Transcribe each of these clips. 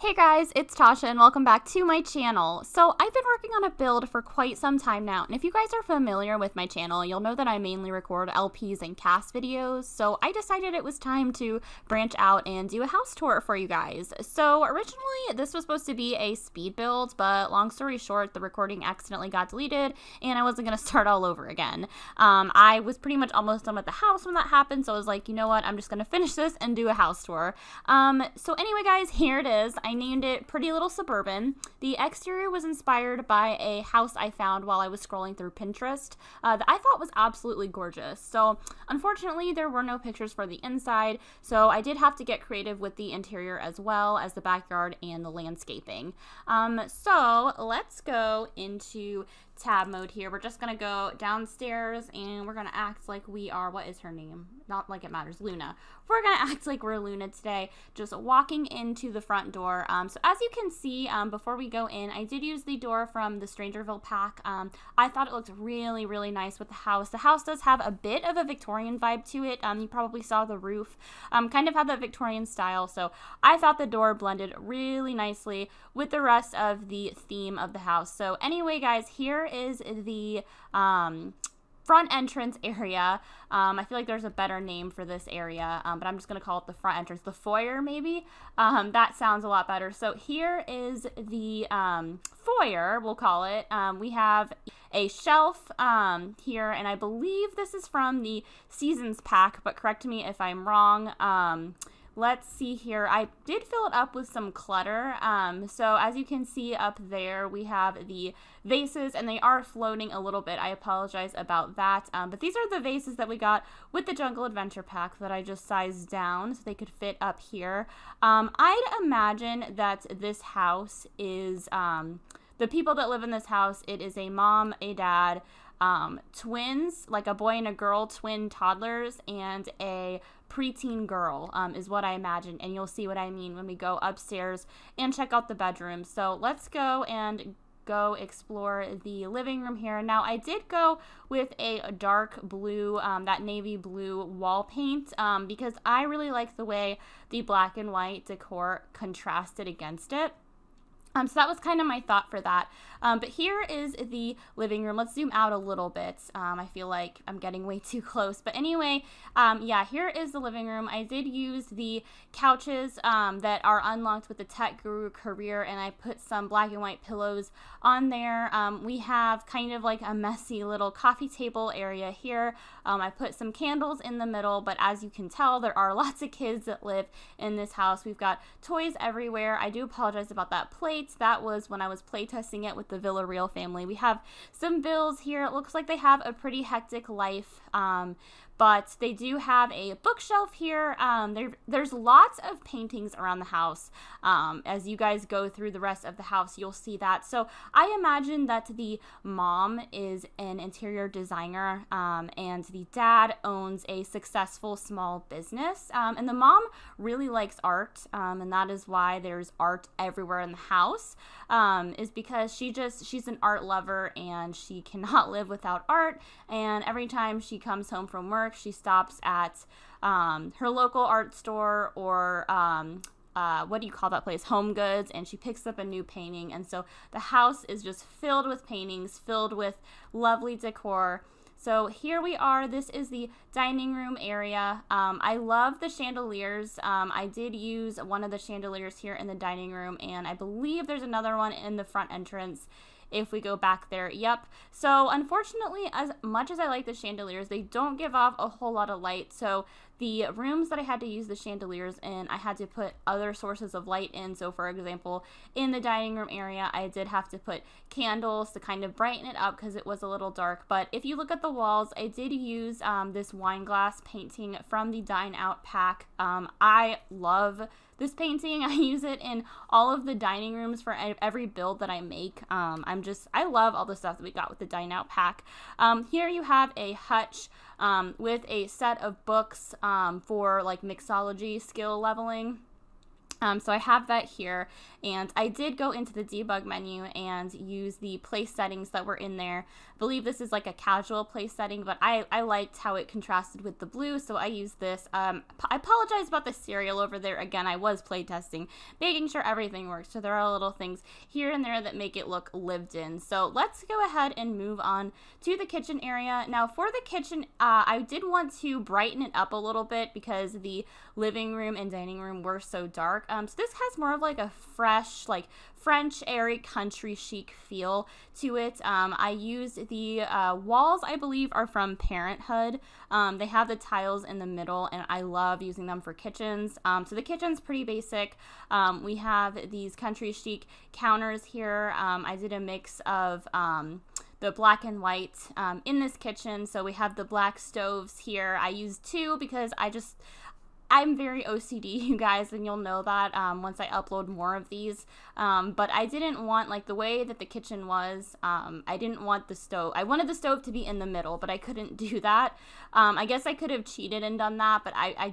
Hey guys, it's Tasha and welcome back to my channel. So I've been working on a build for quite some time now, and if you guys are familiar with my channel, you'll know that I mainly record LPs and cast videos, so I decided it was time to branch out and do a house tour for you guys. So originally this was supposed to be a speed build, but long story short, the recording accidentally got deleted and I wasn't going to start all over again. I was pretty much almost done with the house when that happened, so I was like, you know what, I'm just going to finish this and do a house tour. So anyway guys, here it is. I named it Pretty Little Suburban. The exterior was inspired by a house I found while I was scrolling through Pinterest that I thought was absolutely gorgeous. So unfortunately there were no pictures for the inside, so I did have to get creative with the interior as well as the backyard and the landscaping. So let's go into tab mode here. We're just gonna go downstairs and we're gonna act like we are, what is her name? Not like it matters, Luna. We're gonna act like we're Luna today, just walking into the front door. So as you can see, before we go in, I did use the door from the Strangerville pack. I thought it looked really, really nice with the house. The house does have a bit of a Victorian vibe to it. You probably saw the roof, kind of had that Victorian style. So I thought the door blended really nicely with the rest of the theme of the house. So anyway, guys, here is the front entrance area. I feel like there's a better name for this area, but I'm just going to call it the front entrance, the foyer maybe. That sounds a lot better. So here is the foyer, we'll call it. We have a shelf here, and I believe this is from the Seasons pack, but correct me if I'm wrong. Let's see here. I did fill it up with some clutter. So as you can see up there, we have the vases and they are floating a little bit. I apologize about that. But these are the vases that we got with the Jungle Adventure pack that I just sized down so they could fit up here. I'd imagine that this house is, the people that live in this house, it is a mom, a dad, twins, like a boy and a girl, twin toddlers, and a preteen girl is what I imagine, and you'll see what I mean when we go upstairs and check out the bedroom. So let's go and go explore the living room here. Now I did go with a dark blue, that navy blue wall paint, because I really like the way the black and white decor contrasted against it. So that was kind of my thought for that. But here is the living room. Let's zoom out a little bit. I feel like I'm getting way too close. But anyway, yeah, here is the living room. I did use the couches that are unlocked with the Tech Guru career, and I put some black and white pillows on there. We have kind of like a messy little coffee table area here. I put some candles in the middle, but as you can tell, there are lots of kids that live in this house. We've got toys everywhere. I do apologize about that plate. That was when I was playtesting it with the Villarreal family. We have some bills here. It looks like they have a pretty hectic life, but they do have a bookshelf here. There's lots of paintings around the house. As you guys go through the rest of the house, you'll see that. So I imagine that the mom is an interior designer, and the dad owns a successful small business. And the mom really likes art, and that is why there's art everywhere in the house, is because she's an art lover and she cannot live without art. And every time she comes home from work, she stops at her local art store, or what do you call that place? Home Goods, and she picks up a new painting. And so the house is just filled with paintings, filled with lovely decor. So here we are. This is the dining room area. I love the chandeliers. I did use one of the chandeliers here in the dining room, and I believe there's another one in the front entrance if we go back there. Yep. So unfortunately, as much as I like the chandeliers, they don't give off a whole lot of light. So the rooms that I had to use the chandeliers in, I had to put other sources of light in. So for example, in the dining room area, I did have to put candles to kind of brighten it up because it was a little dark. But if you look at the walls, I did use this wine glass painting from the Dine Out pack. I love this painting. I use it in all of the dining rooms for every build that I make. I love all the stuff that we got with the Dine Out pack. Here you have a hutch with a set of books for like mixology skill leveling. So I have that here, and I did go into the debug menu and use the place settings that were in there. I believe this is like a casual place setting, but I liked how it contrasted with the blue, so I used this. I apologize about the cereal over there. Again, I was playtesting, making sure everything works, so there are little things here and there that make it look lived in. So let's go ahead and move on to the kitchen area. Now for the kitchen, I did want to brighten it up a little bit because the living room and dining room were so dark. So this has more of like a fresh, like French, airy, country chic feel to it. I used the walls, I believe, are from Parenthood. They have the tiles in the middle, and I love using them for kitchens. So the kitchen's pretty basic. We have these country chic counters here. I did a mix of the black and white in this kitchen. So we have the black stoves here. I used 2 because I'm very OCD, you guys, and you'll know that once I upload more of these. But I didn't want, like, the way that the kitchen was, I didn't want the stove. I wanted the stove to be in the middle, but I couldn't do that. I guess I could have cheated and done that, but I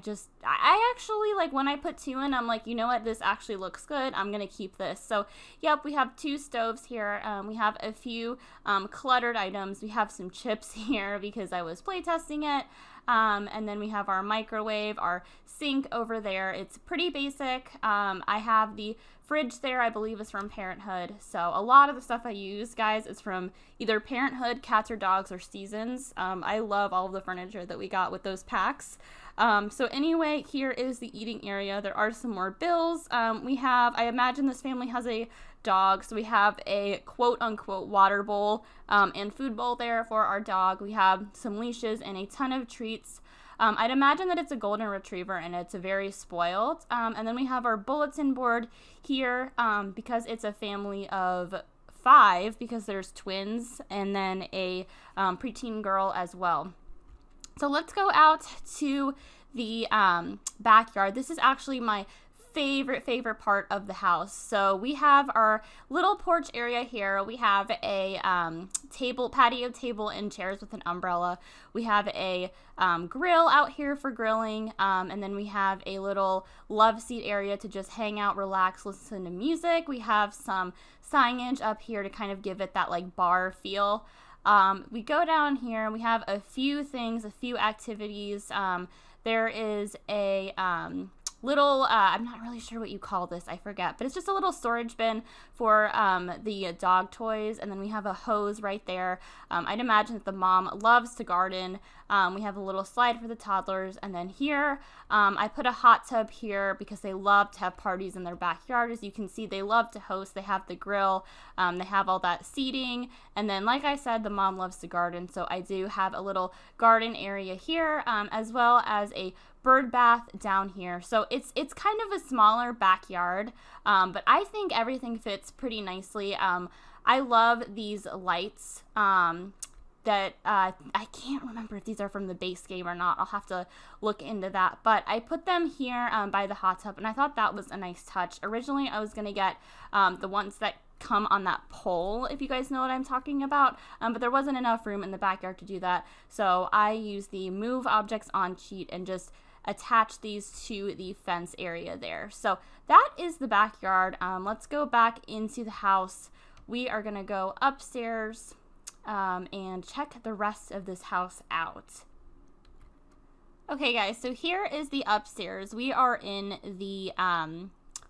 actually, like, when I put 2 in, I'm like, you know what, this actually looks good. I'm going to keep this. So, yep, we have 2 stoves here. We have a few cluttered items. We have some chips here because I was playtesting it. And then we have our microwave, our sink over there. It's pretty basic. I have the fridge there, I believe is from Parenthood. So a lot of the stuff I use, guys, is from either Parenthood, Cats or Dogs, or Seasons. I love all of the furniture that we got with those packs. So anyway, here is the eating area. There are some more bills. I imagine this family has a dog, so we have a quote-unquote water bowl and food bowl there for our dog. We have some leashes and a ton of treats. I'd imagine that it's a golden retriever and it's very spoiled. And then we have our bulletin board here because it's a family of 5 because there's twins and then a preteen girl as well. So let's go out to the backyard. This is actually my favorite part of the house. So we have our little porch area here. We have a patio table and chairs with an umbrella. We have a grill out here for grilling, and then we have a little love seat area to just hang out, relax, listen to music. We have some signage up here to kind of give it that like bar feel. We go down here and we have a few things, a few activities. There is a little, I'm not really sure what you call this, I forget, but it's just a little storage bin for the dog toys, and then we have a hose right there. I'd imagine that the mom loves to garden. We have a little slide for the toddlers, and then here, I put a hot tub here because they love to have parties in their backyard. As you can see, they love to host. They have the grill, they have all that seating, and then like I said, the mom loves to garden, so I do have a little garden area here, as well as a bird bath down here. So it's kind of a smaller backyard, but I think everything fits pretty nicely. I love these lights that I can't remember if these are from the base game or not. I'll have to look into that, but I put them here by the hot tub, and I thought that was a nice touch. Originally I was gonna get the ones that come on that pole, if you guys know what I'm talking about, but there wasn't enough room in the backyard to do that, so I used the move objects on cheat and just attach these to the fence area there. So that is the backyard. Let's go back into the house. We are gonna go upstairs and check the rest of this house out. Okay guys, so here is the upstairs. We are in the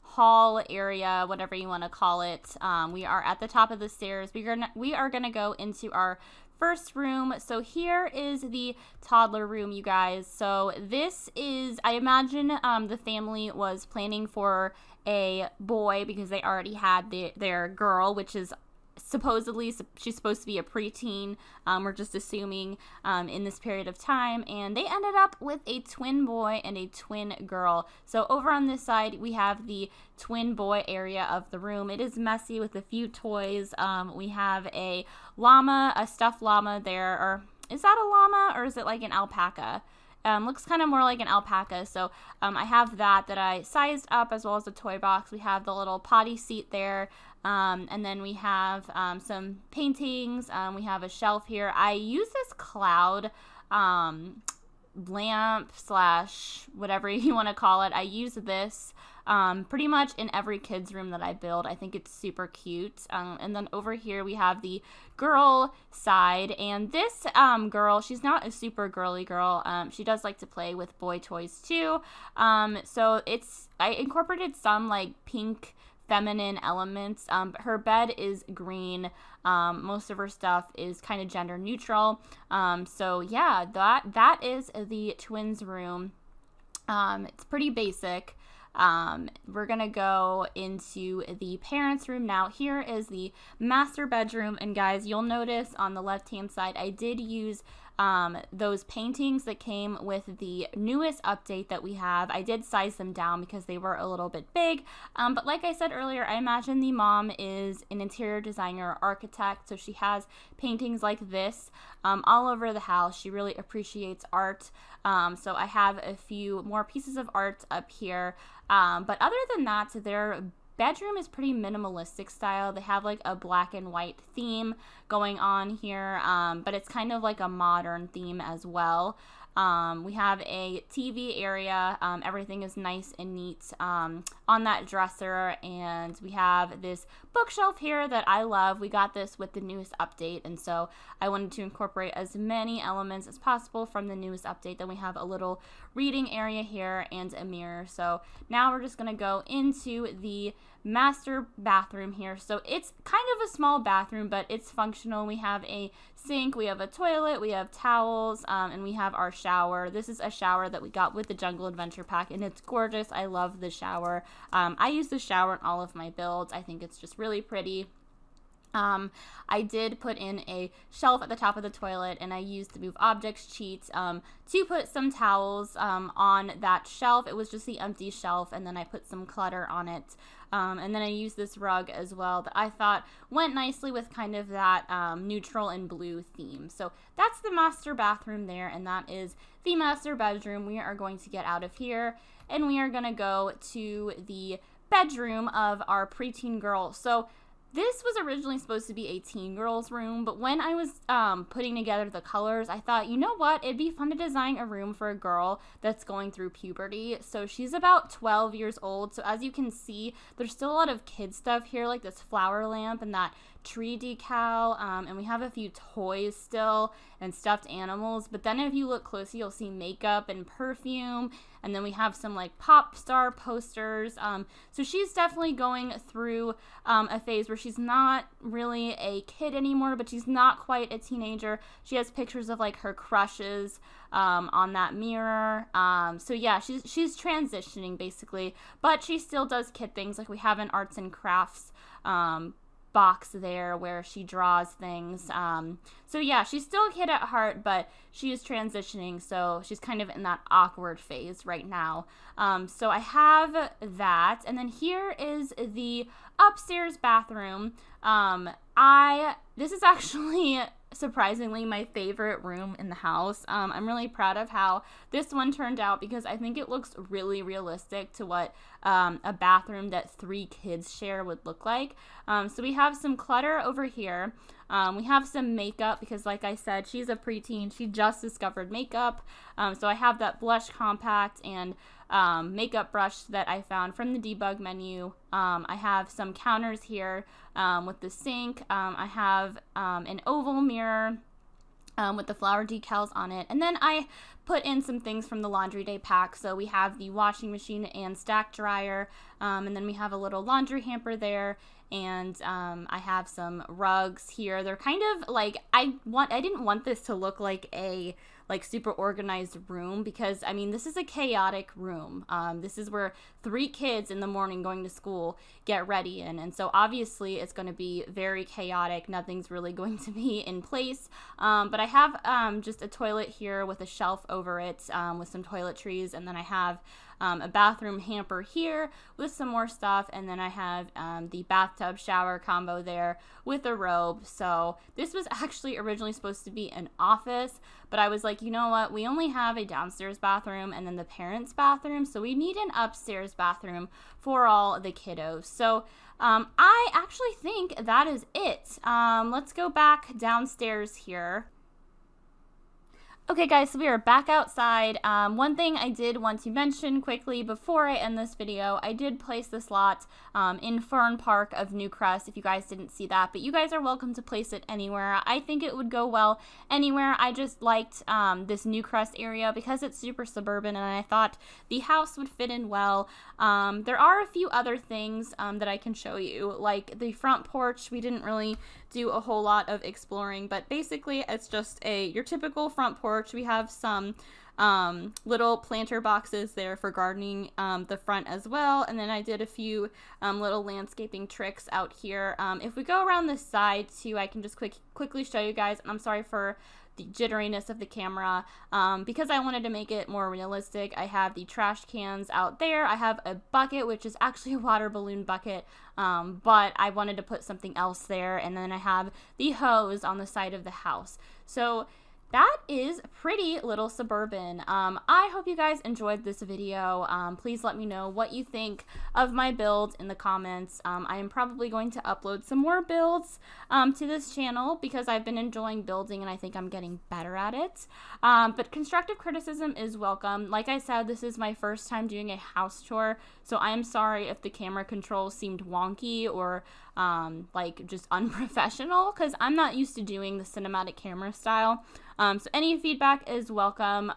hall area, whatever you want to call it. We are at the top of the stairs. We are gonna go into our first room. So here is the toddler room, you guys. So this is, I imagine the family was planning for a boy because they already had their girl, which is supposedly, she's supposed to be a preteen. We're just assuming in this period of time, and they ended up with a twin boy and a twin girl. So over on this side, we have the twin boy area of the room. It is messy with a few toys. We have a llama, a stuffed llama there, or is that a llama or is it like an alpaca? Looks kind of more like an alpaca. So I have that I sized up, as well as a toy box. We have the little potty seat there. And then we have some paintings. We have a shelf here. I use this cloud lamp slash whatever you want to call it. I use this pretty much in every kid's room that I build. I think it's super cute. And then over here we have the girl side, and this girl, she's not a super girly girl. She does like to play with boy toys too. So I incorporated some like pink feminine elements. Her bed is green. Most of her stuff is kind of gender neutral. So yeah, that is the twins room. It's pretty basic. We're gonna go into the parents' room now. Here is the master bedroom, and guys, you'll notice on the left hand side I did use those paintings that came with the newest update that we have. I did size them down because they were a little bit big, but like I said earlier, I imagine the mom is an interior designer or architect, so she has paintings like this all over the house. She really appreciates art, so I have a few more pieces of art up here, but other than that, their bedroom is pretty minimalistic style. They have like a black and white theme going on here, but it's kind of like a modern theme as well. We have a TV area. Everything is nice and neat on that dresser, and we have this bookshelf here that I love. We got this with the newest update, and so I wanted to incorporate as many elements as possible from the newest update. Then we have a little reading area here and a mirror. So now we're just going to go into the master bathroom here. So it's kind of a small bathroom, but it's functional. We have a sink, we have a toilet, we have towels, and we have our shower. This is a shower that we got with the Jungle Adventure Pack, and it's gorgeous. I love the shower. I use the shower in all of my builds. I think it's just really pretty. I did put in a shelf at the top of the toilet, and I used the Move Objects cheat to put some towels on that shelf. It was just the empty shelf, and then I put some clutter on it. And then I used this rug as well that I thought went nicely with kind of that neutral and blue theme. So that's the master bathroom there, and that is the master bedroom. We are going to get out of here, and we are going to go to the bedroom of our preteen girl. So this was originally supposed to be a teen girl's room, but when I was putting together the colors, I thought, you know what, it'd be fun to design a room for a girl that's going through puberty. So she's about 12 years old, so as you can see, there's still a lot of kid stuff here, like this flower lamp and that tree decal, and we have a few toys still and stuffed animals, but then if you look closely, you'll see makeup and perfume, and then we have some like pop star posters. So she's definitely going through a phase where she's not really a kid anymore, but she's not quite a teenager. She has pictures of like her crushes on that mirror. So yeah, she's transitioning basically, but she still does kid things. Like we have an arts and crafts box there where she draws things. So yeah, she's still a kid at heart, but she is transitioning, so she's kind of in that awkward phase right now. So I have that, and then here is the upstairs bathroom. This is actually surprisingly my favorite room in the house. I'm really proud of how this one turned out because I think it looks really realistic to what a bathroom that 3 kids share would look like. So we have some clutter over here. We have some makeup because, like I said, she's a preteen. She just discovered makeup. So I have that blush compact and makeup brush that I found from the debug menu. I have some counters here with the sink. I have an oval mirror with the flower decals on it. And then I put in some things from the laundry day pack. So we have the washing machine and stack dryer. And then we have a little laundry hamper there. And I have some rugs here. They're kind of like, I didn't want this to look like a super organized room because, I mean, this is a chaotic room. This is where 3 kids in the morning going to school get ready in. And so obviously it's going to be very chaotic. Nothing's really going to be in place. But I have just a toilet here with a shelf over it with some toiletries. And then I have a bathroom hamper here with some more stuff, and then I have the bathtub shower combo there with a robe. So this was actually originally supposed to be an office, but I was like, you know what, we only have a downstairs bathroom and then the parents' bathroom, so we need an upstairs bathroom for all the kiddos. So I actually think that is it. Let's go back downstairs here. Okay guys, so we are back outside. One thing I did want to mention quickly before I end this video, I did place this lot in Fern Park of Newcrest, if you guys didn't see that, but you guys are welcome to place it anywhere. I think it would go well anywhere. I just liked this Newcrest area because it's super suburban, and I thought the house would fit in well. There are a few other things that I can show you, like the front porch. We didn't really do a whole lot of exploring, but basically it's just your typical front porch. We have some little planter boxes there for gardening the front as well, and then I did a few little landscaping tricks out here. If we go around this side too, I can just quickly show you guys, and I'm sorry for the jitteriness of the camera, because I wanted to make it more realistic. I have the trash cans out there. I have a bucket, which is actually a water balloon bucket, but I wanted to put something else there, and then I have the hose on the side of the house. So that is pretty Little Suburban. I hope you guys enjoyed this video. Please let me know what you think of my build in the comments. I am probably going to upload some more builds to this channel because I've been enjoying building and I think I'm getting better at it. But constructive criticism is welcome. Like I said, this is my first time doing a house tour, so I am sorry if the camera controls seemed wonky or like just unprofessional, because I'm not used to doing the cinematic camera style. So any feedback is welcome,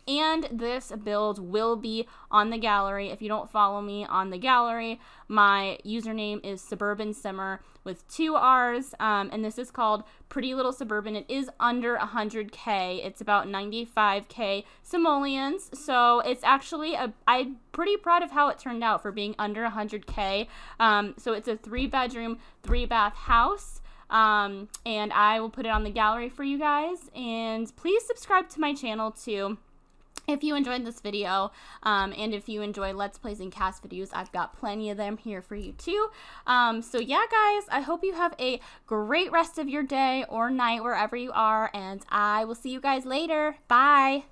and this build will be on the gallery. If you don't follow me on the gallery, my username is suburbansimmerr with 2 R's, and this is called Pretty Little Suburban. It is under 100K. It's about 95K simoleons, so it's actually I'm pretty proud of how it turned out for being under 100K. So it's a 3-bedroom, 3-bath house. And I will put it on the gallery for you guys, and please subscribe to my channel too if you enjoyed this video, and if you enjoy Let's Plays and cast videos. I've got plenty of them here for you too. So yeah guys, I hope you have a great rest of your day or night wherever you are, and I will see you guys later. Bye!